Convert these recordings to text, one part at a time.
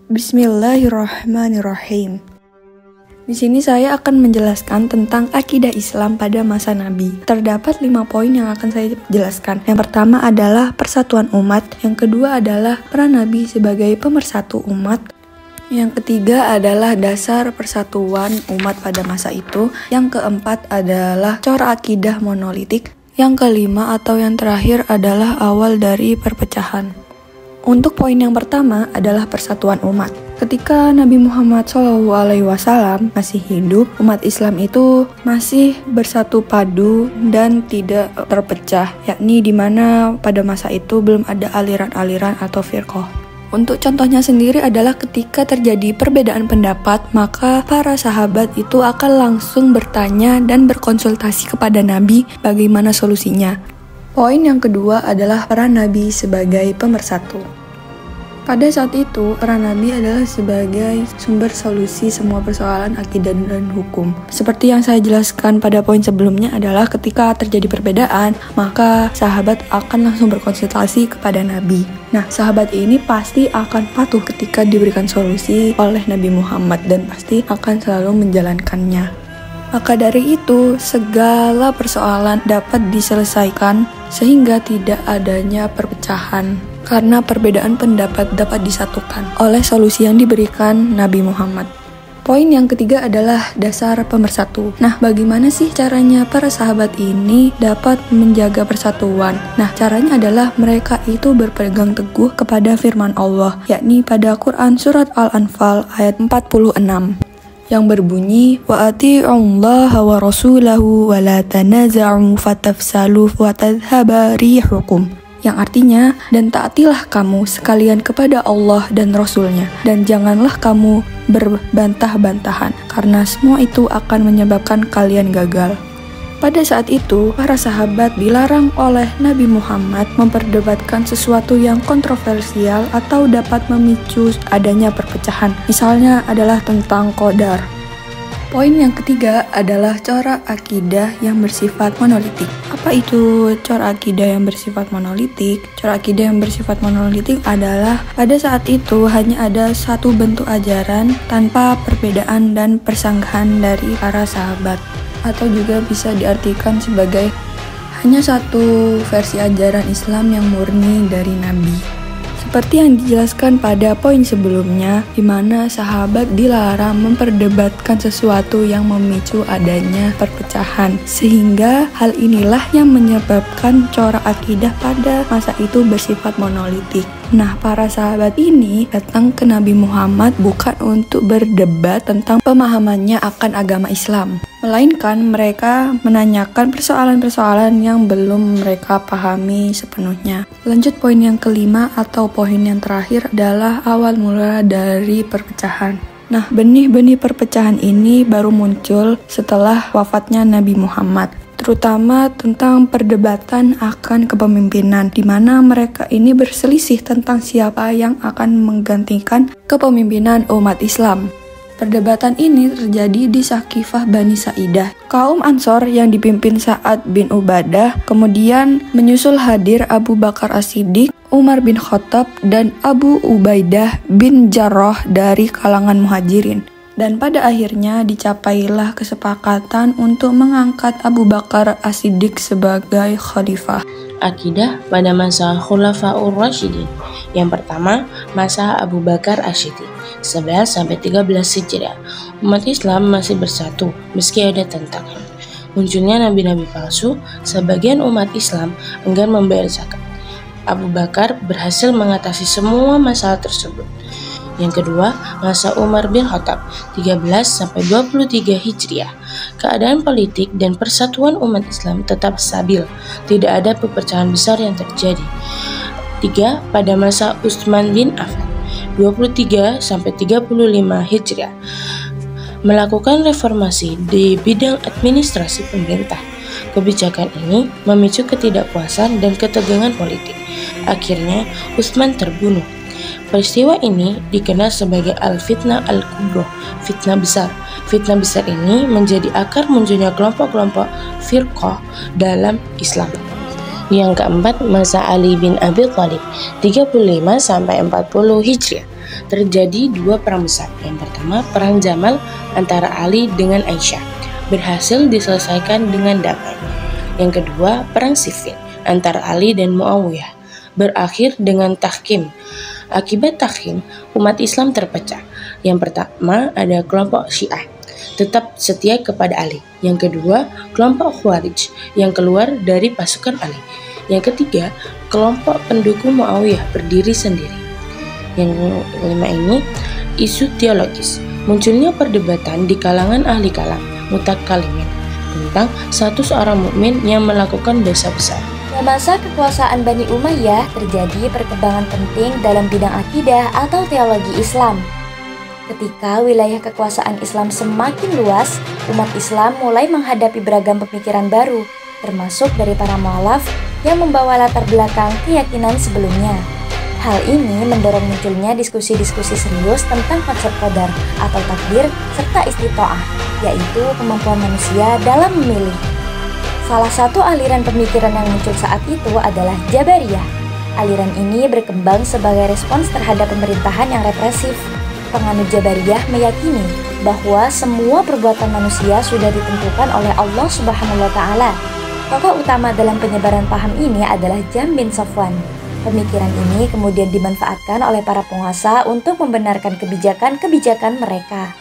Bismillahirrahmanirrahim. Di sini saya akan menjelaskan tentang akidah Islam pada masa Nabi. Terdapat 5 poin yang akan saya jelaskan. Yang pertama adalah persatuan umat, yang kedua adalah peran Nabi sebagai pemersatu umat, yang ketiga adalah dasar persatuan umat pada masa itu, yang keempat adalah cor akidah monolitik, yang kelima atau yang terakhir adalah awal dari perpecahan. Untuk poin yang pertama adalah persatuan umat. Ketika Nabi Muhammad SAW masih hidup, umat Islam itu masih bersatu padu dan tidak terpecah, yakni di mana pada masa itu belum ada aliran-aliran atau firqah. Untuk contohnya sendiri adalah ketika terjadi perbedaan pendapat, maka para sahabat itu akan langsung bertanya dan berkonsultasi kepada Nabi bagaimana solusinya. Poin yang kedua adalah peran Nabi sebagai pemersatu. Pada saat itu, peran Nabi adalah sebagai sumber solusi semua persoalan akidah dan hukum. Seperti yang saya jelaskan pada poin sebelumnya adalah ketika terjadi perbedaan, maka sahabat akan langsung berkonsultasi kepada Nabi. Nah, sahabat ini pasti akan patuh ketika diberikan solusi oleh Nabi Muhammad dan pasti akan selalu menjalankannya. Maka dari itu, segala persoalan dapat diselesaikan sehingga tidak adanya perpecahan, karena perbedaan pendapat dapat disatukan oleh solusi yang diberikan Nabi Muhammad. Poin yang ketiga adalah dasar pemersatu. Nah, bagaimana sih caranya para sahabat ini dapat menjaga persatuan? Nah, caranya adalah mereka itu berpegang teguh kepada firman Allah, yakni pada Quran Surat Al-Anfal ayat 46. Yang berbunyi, wa ati'ullaha wa rasulahu wa la tanaza'u fatafsalu wa tadhhaba rihukum. Yang artinya, dan taatilah kamu sekalian kepada Allah dan Rasulnya, dan janganlah kamu berbantah-bantahan, karena semua itu akan menyebabkan kalian gagal. Pada saat itu, para sahabat dilarang oleh Nabi Muhammad memperdebatkan sesuatu yang kontroversial atau dapat memicu adanya perpecahan. Misalnya adalah tentang qadar. Poin yang ketiga adalah corak akidah yang bersifat monolitik. Apa itu corak akidah yang bersifat monolitik? Corak akidah yang bersifat monolitik adalah pada saat itu hanya ada satu bentuk ajaran tanpa perbedaan dan persanggahan dari para sahabat. Atau juga bisa diartikan sebagai hanya satu versi ajaran Islam yang murni dari Nabi. Seperti yang dijelaskan pada poin sebelumnya, di mana sahabat dilarang memperdebatkan sesuatu yang memicu adanya perpecahan, sehingga hal inilah yang menyebabkan corak akidah pada masa itu bersifat monolitik. Nah, para sahabat ini datang ke Nabi Muhammad bukan untuk berdebat tentang pemahamannya akan agama Islam, melainkan mereka menanyakan persoalan-persoalan yang belum mereka pahami sepenuhnya. Lanjut poin yang kelima atau poin yang terakhir adalah awal mula dari perpecahan. Nah, benih-benih perpecahan ini baru muncul setelah wafatnya Nabi Muhammad, terutama tentang perdebatan akan kepemimpinan, di mana mereka ini berselisih tentang siapa yang akan menggantikan kepemimpinan umat Islam. Perdebatan ini terjadi di Saqifah Bani Sa'idah. Kaum Ansor yang dipimpin Sa'ad bin Ubadah, kemudian menyusul hadir Abu Bakar As-Siddiq, Umar bin Khattab, dan Abu Ubaidah bin Jarrah dari kalangan muhajirin. Dan pada akhirnya dicapailah kesepakatan untuk mengangkat Abu Bakar As-Siddiq sebagai khalifah. Akidah pada masa Khulafaur Rasyidin. Yang pertama, masa Abu Bakar As-Siddiq 11-13 Hijriah. Umat Islam masih bersatu meski ada tantangan. Munculnya nabi-nabi palsu, sebagian umat Islam enggan membayar zakat. Abu Bakar berhasil mengatasi semua masalah tersebut. Yang kedua, masa Umar bin Khattab 13-23 Hijriah. Keadaan politik dan persatuan umat Islam tetap stabil, tidak ada perpecahan besar yang terjadi. 3. Pada masa Utsman bin Affan 23-35 Hijriah, melakukan reformasi di bidang administrasi pemerintah. Kebijakan ini memicu ketidakpuasan dan ketegangan politik. Akhirnya, Utsman terbunuh. Peristiwa ini dikenal sebagai Al-Fitnah Al-Kubra, fitnah besar. Fitnah besar ini menjadi akar munculnya kelompok-kelompok firqah dalam Islam. Yang keempat, masa Ali bin Abi Thalib 35-40 Hijriah. terjadi dua perang besar. Yang pertama, perang Jamal antara Ali dengan Aisyah, berhasil diselesaikan dengan damai. Yang kedua, perang Siffin antara Ali dan Muawiyah, berakhir dengan tahkim. Akibat tahkim, umat Islam terpecah. Yang pertama ada kelompok Syiah, tetap setia kepada Ali. Yang kedua, kelompok Khawarij yang keluar dari pasukan Ali. Yang ketiga, kelompok pendukung Muawiyah berdiri sendiri. Yang kelima ini, isu teologis. Munculnya perdebatan di kalangan ahli kalam, mutakalimin, tentang status orang mukmin yang melakukan dosa besar. Pada masa kekuasaan Bani Umayyah terjadi perkembangan penting dalam bidang akidah atau teologi Islam. Ketika wilayah kekuasaan Islam semakin luas, umat Islam mulai menghadapi beragam pemikiran baru, termasuk dari para mu'alaf yang membawa latar belakang keyakinan sebelumnya. Hal ini mendorong munculnya diskusi-diskusi serius tentang konsep qadar atau takdir serta istitoah, yaitu kemampuan manusia dalam memilih. Salah satu aliran pemikiran yang muncul saat itu adalah Jabariyah. Aliran ini berkembang sebagai respons terhadap pemerintahan yang represif. Penganut Jabariyah meyakini bahwa semua perbuatan manusia sudah ditentukan oleh Allah Subhanahu wa Ta'ala. Tokoh utama dalam penyebaran paham ini adalah Jam bin Safwan. Pemikiran ini kemudian dimanfaatkan oleh para penguasa untuk membenarkan kebijakan-kebijakan mereka.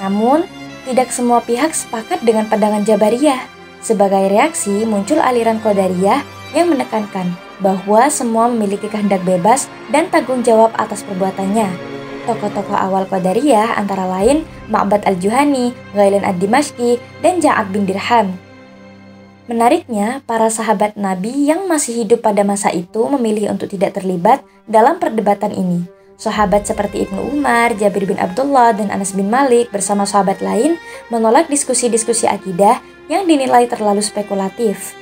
Namun, tidak semua pihak sepakat dengan pandangan Jabariyah. Sebagai reaksi, muncul aliran Qadariyah yang menekankan bahwa semua memiliki kehendak bebas dan tanggung jawab atas perbuatannya. Tokoh-tokoh awal Qadariyah antara lain Ma'bad al-Juhani, Ghailan ad-Dimashqi, dan Ja'ad bin Dirham. Menariknya, para sahabat Nabi yang masih hidup pada masa itu memilih untuk tidak terlibat dalam perdebatan ini. Sahabat seperti Ibnu Umar, Jabir bin Abdullah, dan Anas bin Malik bersama sahabat lain menolak diskusi-diskusi akidah yang dinilai terlalu spekulatif.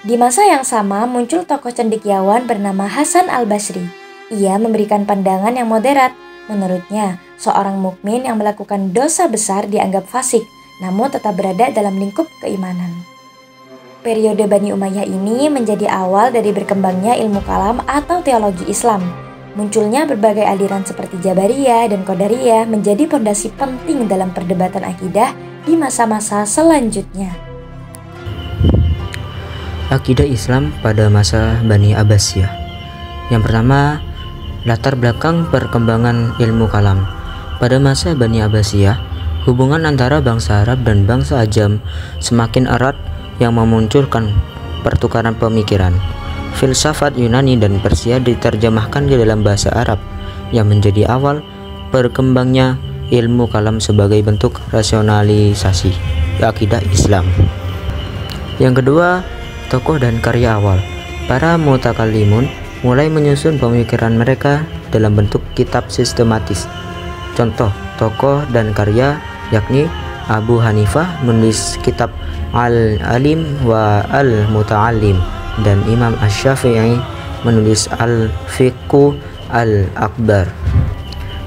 Di masa yang sama muncul tokoh cendekiawan bernama Hasan al-Basri. Ia memberikan pandangan yang moderat. Menurutnya, seorang mukmin yang melakukan dosa besar dianggap fasik, namun tetap berada dalam lingkup keimanan. Periode Bani Umayyah ini menjadi awal dari berkembangnya ilmu kalam atau teologi Islam. Munculnya berbagai aliran seperti Jabariyah dan Qadariyah menjadi pondasi penting dalam perdebatan akidah di masa-masa selanjutnya. Akidah Islam pada masa Bani Abbasiyah. Yang pertama, latar belakang perkembangan ilmu kalam. Pada masa Bani Abbasiyah, hubungan antara bangsa Arab dan bangsa Ajam semakin erat yang memunculkan pertukaran pemikiran. Filsafat Yunani dan Persia diterjemahkan ke dalam bahasa Arab yang menjadi awal berkembangnya ilmu kalam sebagai bentuk rasionalisasi akidah Islam. Yang kedua, tokoh dan karya awal. Para mutakallimun mulai menyusun pemikiran mereka dalam bentuk kitab sistematis. Contoh tokoh dan karya yakni Abu Hanifah menulis kitab Al-Alim wa Al-Muta'allim, dan Imam Asy-Syafi'i menulis Al-Fiqh Al-Akbar.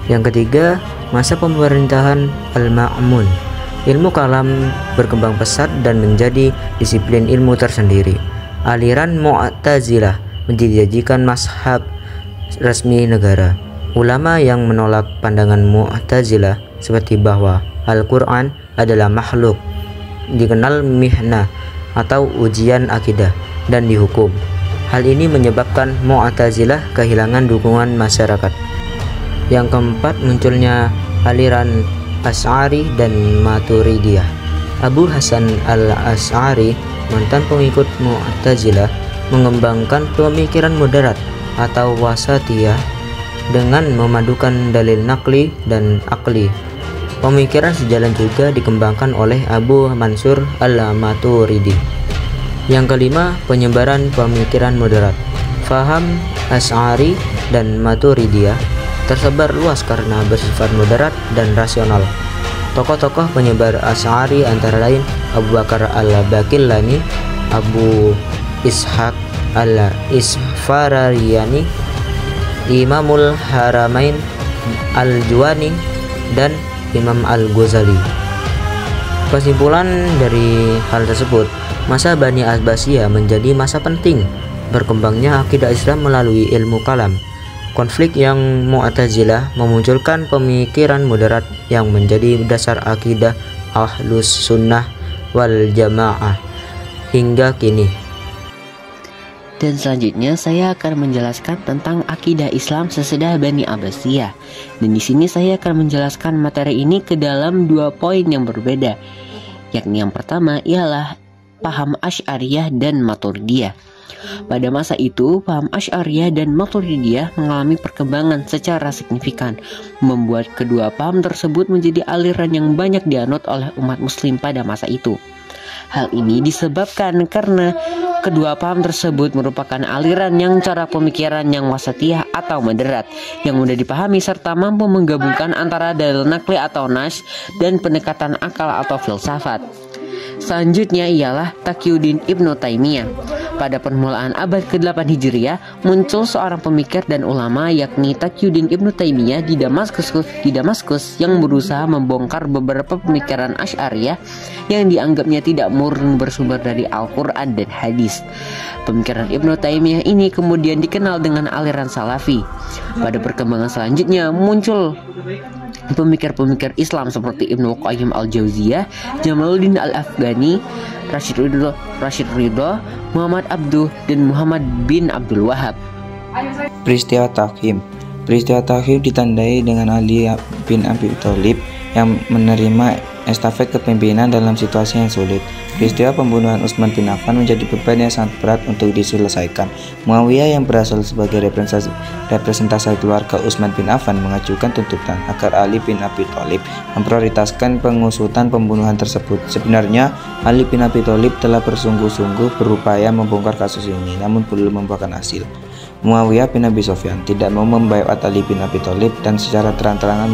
Yang ketiga, masa pemerintahan Al-Ma'mun. Ilmu kalam berkembang pesat dan menjadi disiplin ilmu tersendiri. Aliran Mu'tazilah menjadikan mazhab resmi negara. Ulama yang menolak pandangan Mu'tazilah seperti bahwa Al-Quran adalah makhluk dikenal mihnah atau ujian akidah dan dihukum. Hal ini menyebabkan Mu'tazilah kehilangan dukungan masyarakat. Yang keempat, munculnya aliran Asy'ari dan Maturidiyah. Abu Hasan al-Asy'ari, mantan pengikut Mu'tazilah, mengembangkan pemikiran moderat atau wasatiyah dengan memadukan dalil nakli dan akli. Pemikiran sejalan juga dikembangkan oleh Abu Mansur al-Maturidi. Yang kelima, penyebaran pemikiran moderat. Faham Asy'ari dan Maturidiyah tersebar luas karena bersifat moderat dan rasional. Tokoh-tokoh penyebar Asy'ari antara lain Abu Bakar al-Baqillani, Abu Ishaq al-Isfarariyani, Imamul Haramain al-Juwani, dan Imam al-Ghazali. Kesimpulan dari hal tersebut, masa Bani Abbasiyah menjadi masa penting berkembangnya akidah Islam melalui ilmu kalam. Konflik yang Mu'tazilah memunculkan pemikiran moderat yang menjadi dasar akidah Ahlus Sunnah wal Jamaah hingga kini. Dan selanjutnya saya akan menjelaskan tentang akidah Islam sesudah Bani Abbasiyah. Dan di sini saya akan menjelaskan materi ini ke dalam 2 poin yang berbeda. Yakni yang pertama ialah paham Asy'ariyah dan Maturidiyah. Pada masa itu, paham Asy'ariyah dan Maturidiyah mengalami perkembangan secara signifikan, membuat kedua paham tersebut menjadi aliran yang banyak dianut oleh umat muslim pada masa itu. Hal ini disebabkan karena kedua paham tersebut merupakan aliran yang cara pemikiran yang wasatiyah atau moderat, yang mudah dipahami serta mampu menggabungkan antara dalil nakli atau nas dan pendekatan akal atau filsafat. Selanjutnya ialah Taqiyuddin Ibnu Taimiyah. Pada permulaan abad ke-8 Hijriah, muncul seorang pemikir dan ulama yakni Taqiyuddin Ibnu Taimiyah di Damaskus yang berusaha membongkar beberapa pemikiran Asy'ariyah yang dianggapnya tidak murni bersumber dari Al-Quran dan hadis. Pemikiran Ibnu Taimiyah ini kemudian dikenal dengan aliran Salafi. Pada perkembangan selanjutnya muncul pemikir-pemikir Islam seperti Ibnu Qayyim al-Jauziyah, Jamaluddin al-Afghani, Rashid Ridho, Muhammad Abduh, dan Muhammad bin Abdul Wahab. Peristiwa Takhim. Peristiwa Takhim ditandai dengan Ali bin Abi Thalib yang menerima estafet kepemimpinan dalam situasi yang sulit. Peristiwa pembunuhan Utsman bin Affan menjadi beban yang sangat berat untuk diselesaikan. Muawiyah yang berasal sebagai representasi keluarga Utsman bin Affan mengajukan tuntutan agar Ali bin Abi Thalib memprioritaskan pengusutan pembunuhan tersebut. Sebenarnya Ali bin Abi Thalib telah bersungguh-sungguh berupaya membongkar kasus ini, namun belum membuahkan hasil. Muawiyah bin Abi Sufyan tidak mau membaiat Ali bin Abi Thalib dan secara terang-terangan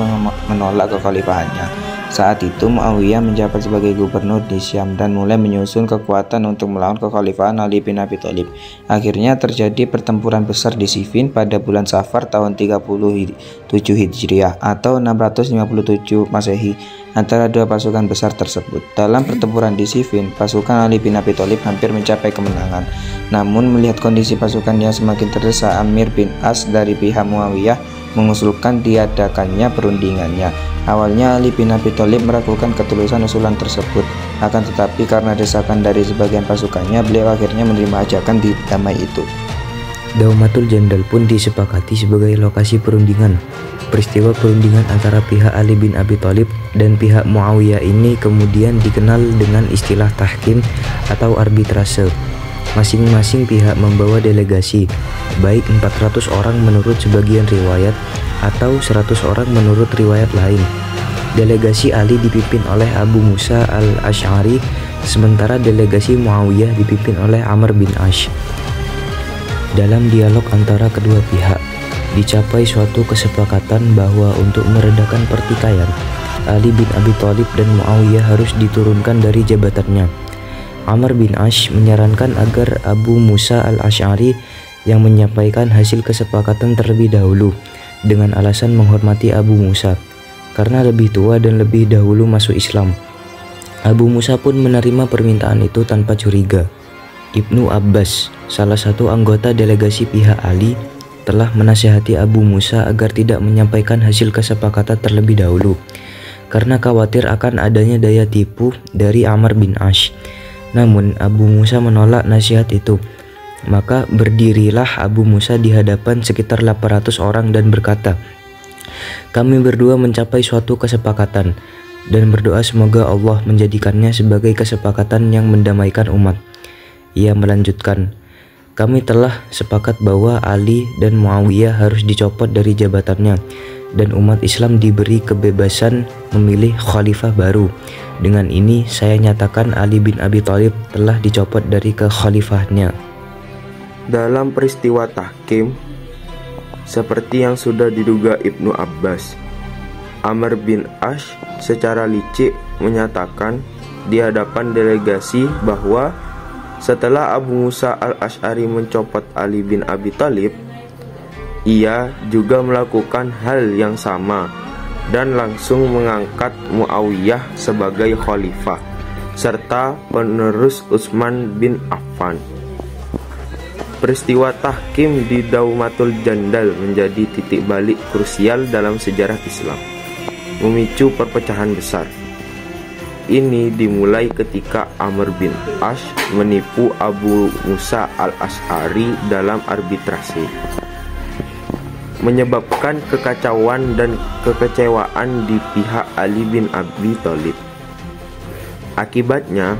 menolak kekhalifahannya. Saat itu Muawiyah menjabat sebagai gubernur di Syam dan mulai menyusun kekuatan untuk melawan kekhalifahan Ali bin Abi Thalib. Akhirnya terjadi pertempuran besar di Siffin pada bulan Safar tahun 37 Hijriah atau 657 Masehi antara dua pasukan besar tersebut. Dalam pertempuran di Siffin, pasukan Ali bin Abi Thalib hampir mencapai kemenangan. Namun melihat kondisi pasukan yang semakin terdesak, Amir bin As dari pihak Muawiyah mengusulkan diadakannya perundingannya. Awalnya Ali bin Abi Thalib meragukan ketulusan usulan tersebut, akan tetapi karena desakan dari sebagian pasukannya, beliau akhirnya menerima ajakan damai itu. Daumatul Jandal pun disepakati sebagai lokasi perundingan. Peristiwa perundingan antara pihak Ali bin Abi Thalib dan pihak Muawiyah ini kemudian dikenal dengan istilah tahkim atau arbitrase. Masing-masing pihak membawa delegasi, baik 400 orang menurut sebagian riwayat atau 100 orang menurut riwayat lain. Delegasi Ali dipimpin oleh Abu Musa al-Asy'ari, sementara delegasi Muawiyah dipimpin oleh Amr bin Ash. Dalam dialog antara kedua pihak, dicapai suatu kesepakatan bahwa untuk meredakan pertikaian, Ali bin Abi Thalib dan Muawiyah harus diturunkan dari jabatannya. Amr bin Ash menyarankan agar Abu Musa al-Asy'ari yang menyampaikan hasil kesepakatan terlebih dahulu dengan alasan menghormati Abu Musa karena lebih tua dan lebih dahulu masuk Islam. Abu Musa pun menerima permintaan itu tanpa curiga. Ibnu Abbas, salah satu anggota delegasi pihak Ali, telah menasihati Abu Musa agar tidak menyampaikan hasil kesepakatan terlebih dahulu karena khawatir akan adanya daya tipu dari Amr bin Ash. Namun Abu Musa menolak nasihat itu. Maka berdirilah Abu Musa di hadapan sekitar 800 orang dan berkata, "Kami berdua mencapai suatu kesepakatan dan berdoa semoga Allah menjadikannya sebagai kesepakatan yang mendamaikan umat." Ia melanjutkan, "Kami telah sepakat bahwa Ali dan Muawiyah harus dicopot dari jabatannya dan umat Islam diberi kebebasan memilih khalifah baru. Dengan ini saya nyatakan Ali bin Abi Thalib telah dicopot dari kekhalifahannya." Dalam peristiwa tahkim, seperti yang sudah diduga Ibnu Abbas, Amr bin Ash secara licik menyatakan di hadapan delegasi bahwa setelah Abu Musa al-Asy'ari mencopot Ali bin Abi Thalib, ia juga melakukan hal yang sama dan langsung mengangkat Muawiyah sebagai khalifah serta penerus Utsman bin Affan. Peristiwa tahkim di Daumatul Jandal menjadi titik balik krusial dalam sejarah Islam, memicu perpecahan besar. Ini dimulai ketika Amr bin Ash menipu Abu Musa al-Ash'ari dalam arbitrase, menyebabkan kekacauan dan kekecewaan di pihak Ali bin Abi Thalib. Akibatnya,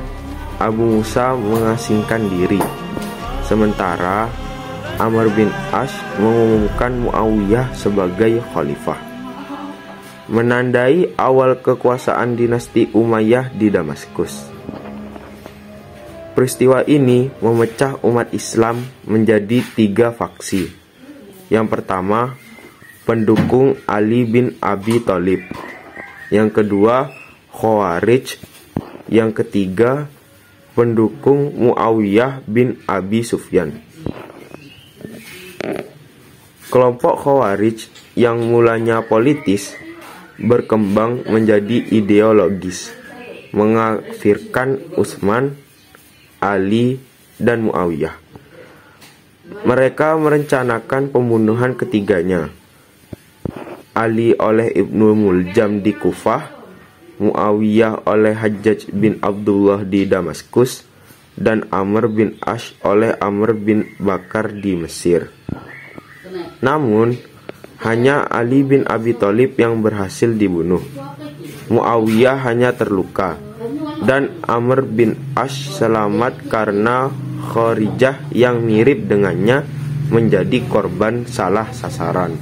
Abu Musa mengasingkan diri, sementara Amr bin Ash mengumumkan Muawiyah sebagai khalifah, menandai awal kekuasaan dinasti Umayyah di Damaskus. Peristiwa ini memecah umat Islam menjadi 3 faksi. Yang pertama, pendukung Ali bin Abi Thalib. Yang kedua, Khawarij. Yang ketiga, pendukung Muawiyah bin Abi Sufyan. Kelompok Khawarij yang mulanya politis berkembang menjadi ideologis, mengkafirkan Utsman, Ali, dan Muawiyah. Mereka merencanakan pembunuhan ketiganya. Ali oleh Ibnu Muljam di Kufah, Muawiyah oleh Hajjaj bin Abdullah di Damaskus, dan Amr bin Ash oleh Amr bin Bakar di Mesir. Namun, hanya Ali bin Abi Thalib yang berhasil dibunuh. Muawiyah hanya terluka, dan Amr bin Ash selamat karena Kharijah yang mirip dengannya menjadi korban salah sasaran.